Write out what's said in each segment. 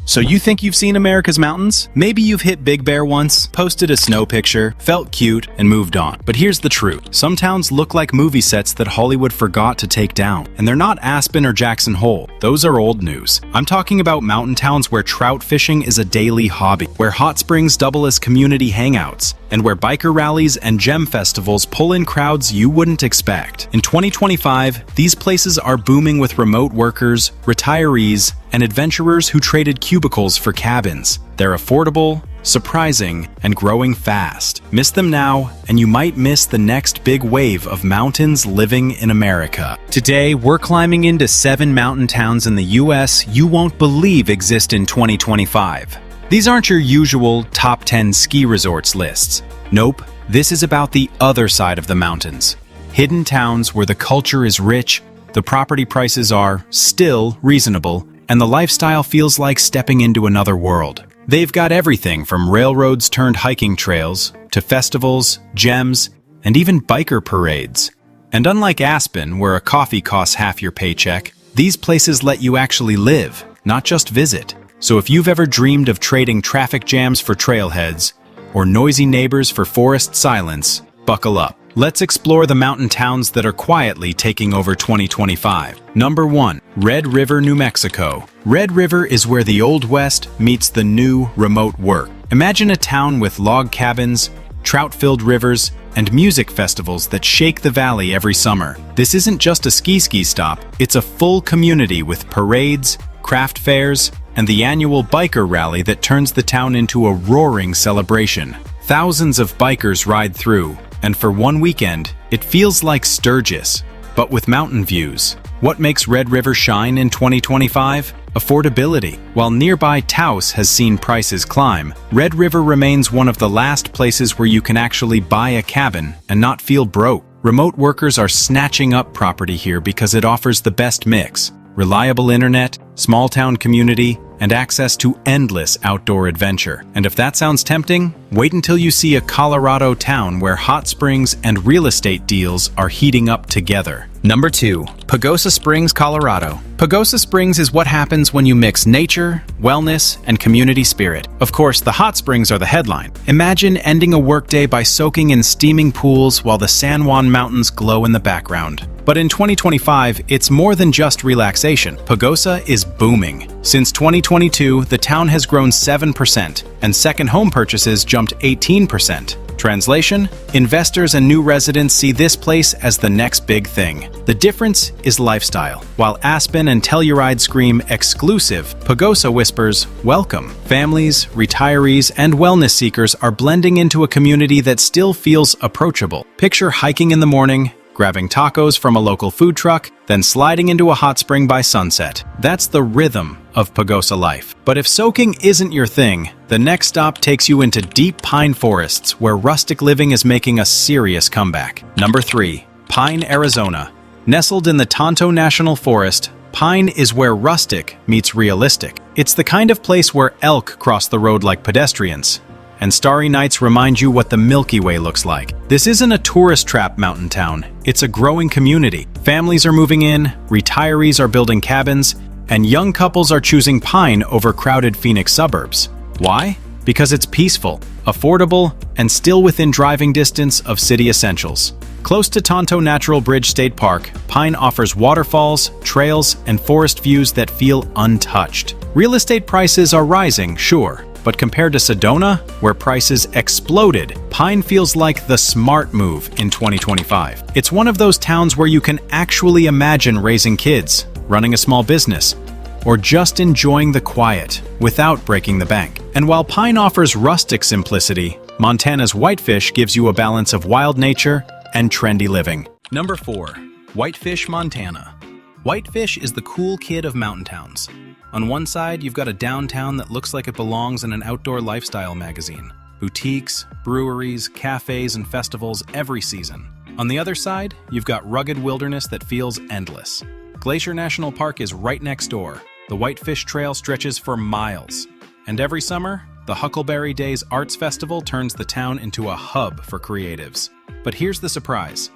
So you think you've seen America's mountains? Maybe you've hit Big Bear once, posted a snow picture, felt cute, and moved on. But here's the truth. Some towns look like movie sets that Hollywood forgot to take down. And they're not Aspen or Jackson Hole. Those are old news. I'm talking about mountain towns where trout fishing is a daily hobby, where hot springs double as community hangouts, and where biker rallies and gem festivals pull in crowds you wouldn't expect. In 2025, these places are booming with remote workers, retirees, and adventurers who traded cubicles for cabins. They're affordable, surprising, and growing fast. Miss them now, and you might miss the next big wave of mountains living in America. Today, we're climbing into 7 mountain towns in the US you won't believe exist in 2025. These aren't your usual top 10 ski resorts lists. Nope, this is about the other side of the mountains. Hidden towns where the culture is rich, the property prices are still reasonable, and the lifestyle feels like stepping into another world. They've got everything from railroads turned hiking trails to festivals, gems, and even biker parades. And unlike Aspen, where a coffee costs half your paycheck, these places let you actually live, not just visit. So if you've ever dreamed of trading traffic jams for trailheads, or noisy neighbors for forest silence, buckle up. Let's explore the mountain towns that are quietly taking over 2025. Number 1. Red River, New Mexico. Red River is where the Old West meets the new remote work. Imagine a town with log cabins, trout-filled rivers, and music festivals that shake the valley every summer. This isn't just a ski stop, it's a full community with parades, craft fairs, and the annual biker rally that turns the town into a roaring celebration. Thousands of bikers ride through, and for one weekend, it feels like Sturgis, but with mountain views. What makes Red River shine in 2025? Affordability. While nearby Taos has seen prices climb, Red River remains one of the last places where you can actually buy a cabin and not feel broke. Remote workers are snatching up property here because it offers the best mix: reliable internet, small-town community, and access to endless outdoor adventure. And if that sounds tempting, wait until you see a Colorado town where hot springs and real estate deals are heating up together. Number 2. Pagosa Springs, Colorado. Pagosa Springs is what happens when you mix nature, wellness, and community spirit. Of course, the hot springs are the headline. Imagine ending a workday by soaking in steaming pools while the San Juan Mountains glow in the background. But in 2025, it's more than just relaxation. Pagosa is booming. Since 2022, the town has grown 7%, and second home purchases jumped 18%. Translation: investors and new residents see this place as the next big thing. The difference is lifestyle. While Aspen and Telluride scream exclusive, Pagosa whispers welcome. Families, retirees, and wellness seekers are blending into a community that still feels approachable. Picture hiking in the morning, grabbing tacos from a local food truck, then sliding into a hot spring by sunset. That's the rhythm of Pagosa life. But if soaking isn't your thing, the next stop takes you into deep pine forests where rustic living is making a serious comeback. Number 3. Pine, Arizona. Nestled in the Tonto National Forest, Pine is where rustic meets realistic. It's the kind of place where elk cross the road like pedestrians, and starry nights remind you what the Milky Way looks like. This isn't a tourist trap mountain town, it's a growing community. Families are moving in, retirees are building cabins, and young couples are choosing Pine over crowded Phoenix suburbs. Why? Because it's peaceful, affordable, and still within driving distance of city essentials. Close to Tonto Natural Bridge State Park, Pine offers waterfalls, trails, and forest views that feel untouched. Real estate prices are rising, sure, but compared to Sedona, where prices exploded, Pine feels like the smart move in 2025. It's one of those towns where you can actually imagine raising kids, running a small business, or just enjoying the quiet without breaking the bank. And while Pine offers rustic simplicity, Montana's Whitefish gives you a balance of wild nature and trendy living. Number 4. Whitefish, Montana. Whitefish is the cool kid of mountain towns. On one side, you've got a downtown that looks like it belongs in an outdoor lifestyle magazine. Boutiques, breweries, cafes, and festivals every season. On the other side, you've got rugged wilderness that feels endless. Glacier National Park is right next door. The Whitefish Trail stretches for miles. And every summer, the Huckleberry Days Arts Festival turns the town into a hub for creatives. But here's the surprise.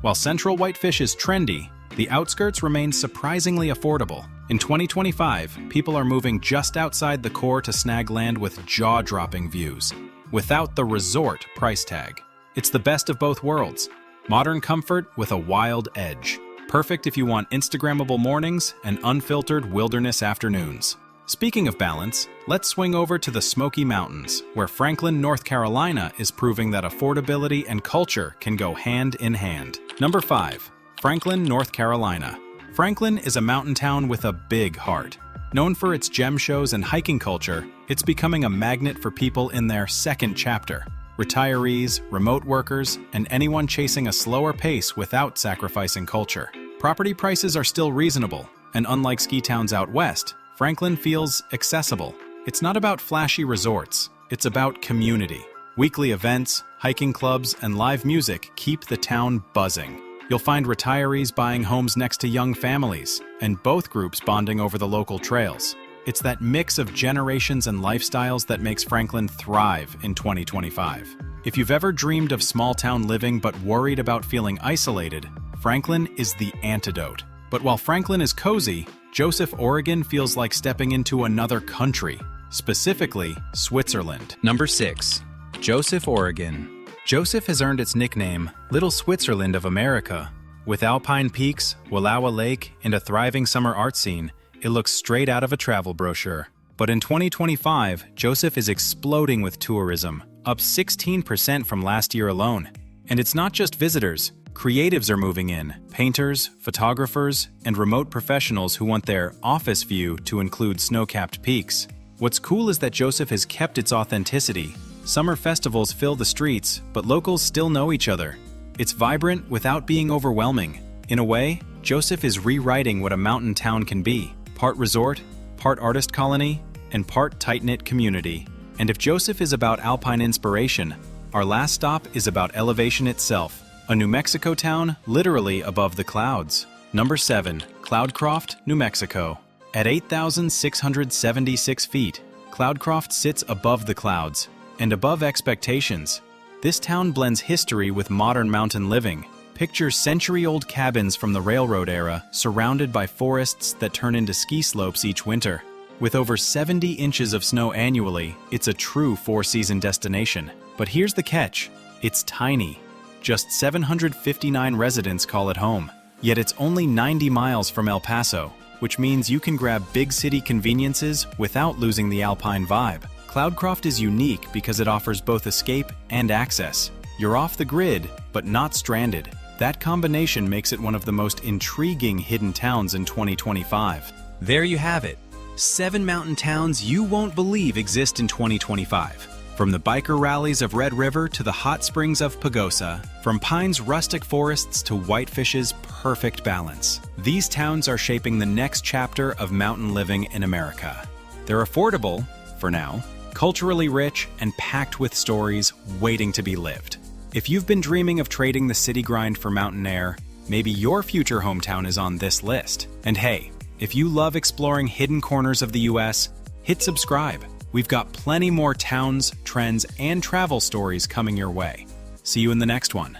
While Central Whitefish is trendy, the outskirts remain surprisingly affordable. In 2025, people are moving just outside the core to snag land with jaw-dropping views, without the resort price tag. It's the best of both worlds. Modern comfort with a wild edge. Perfect if you want Instagrammable mornings and unfiltered wilderness afternoons. Speaking of balance, let's swing over to the Smoky Mountains, where Franklin, North Carolina is proving that affordability and culture can go hand in hand. Number 5. Franklin, North Carolina. Franklin is a mountain town with a big heart. Known for its gem shows and hiking culture, it's becoming a magnet for people in their second chapter. Retirees, remote workers, and anyone chasing a slower pace without sacrificing culture. Property prices are still reasonable, and unlike ski towns out west, Franklin feels accessible. It's not about flashy resorts, it's about community. Weekly events, hiking clubs, and live music keep the town buzzing. You'll find retirees buying homes next to young families, and both groups bonding over the local trails. It's that mix of generations and lifestyles that makes Franklin thrive in 2025. If you've ever dreamed of small-town living but worried about feeling isolated, Franklin is the antidote. But while Franklin is cozy, Joseph, Oregon feels like stepping into another country, specifically Switzerland. Number 6. Joseph, Oregon. Joseph has earned its nickname, Little Switzerland of America. With alpine peaks, Wallowa Lake, and a thriving summer art scene, it looks straight out of a travel brochure. But in 2025, Joseph is exploding with tourism, up 16% from last year alone. And it's not just visitors. Creatives are moving in, painters, photographers, and remote professionals who want their office view to include snow-capped peaks. What's cool is that Joseph has kept its authenticity. Summer festivals fill the streets, but locals still know each other. It's vibrant without being overwhelming. In a way, Joseph is rewriting what a mountain town can be. Part resort, part artist colony, and part tight-knit community. And if Joseph is about alpine inspiration, our last stop is about elevation itself. A New Mexico town literally above the clouds. Number 7. CloudCroft, New Mexico. At 8,676 feet, CloudCroft sits above the clouds, and above expectations. This town blends history with modern mountain living. Picture century-old cabins from the railroad era, surrounded by forests that turn into ski slopes each winter. With over 70 inches of snow annually, it's a true four-season destination. But here's the catch. It's tiny. Just 759 residents call it home. Yet it's only 90 miles from El Paso, which means you can grab big city conveniences without losing the alpine vibe. CloudCroft is unique because it offers both escape and access. You're off the grid, but not stranded. That combination makes it one of the most intriguing hidden towns in 2025. There you have it. 7 mountain towns you won't believe exist in 2025. From the biker rallies of Red River to the hot springs of Pagosa, from Pine's rustic forests to Whitefish's perfect balance, these towns are shaping the next chapter of mountain living in America. They're affordable, for now, culturally rich, and packed with stories waiting to be lived. If you've been dreaming of trading the city grind for mountain air, maybe your future hometown is on this list. And hey, if you love exploring hidden corners of the US, hit subscribe. We've got plenty more towns, trends, and travel stories coming your way. See you in the next one.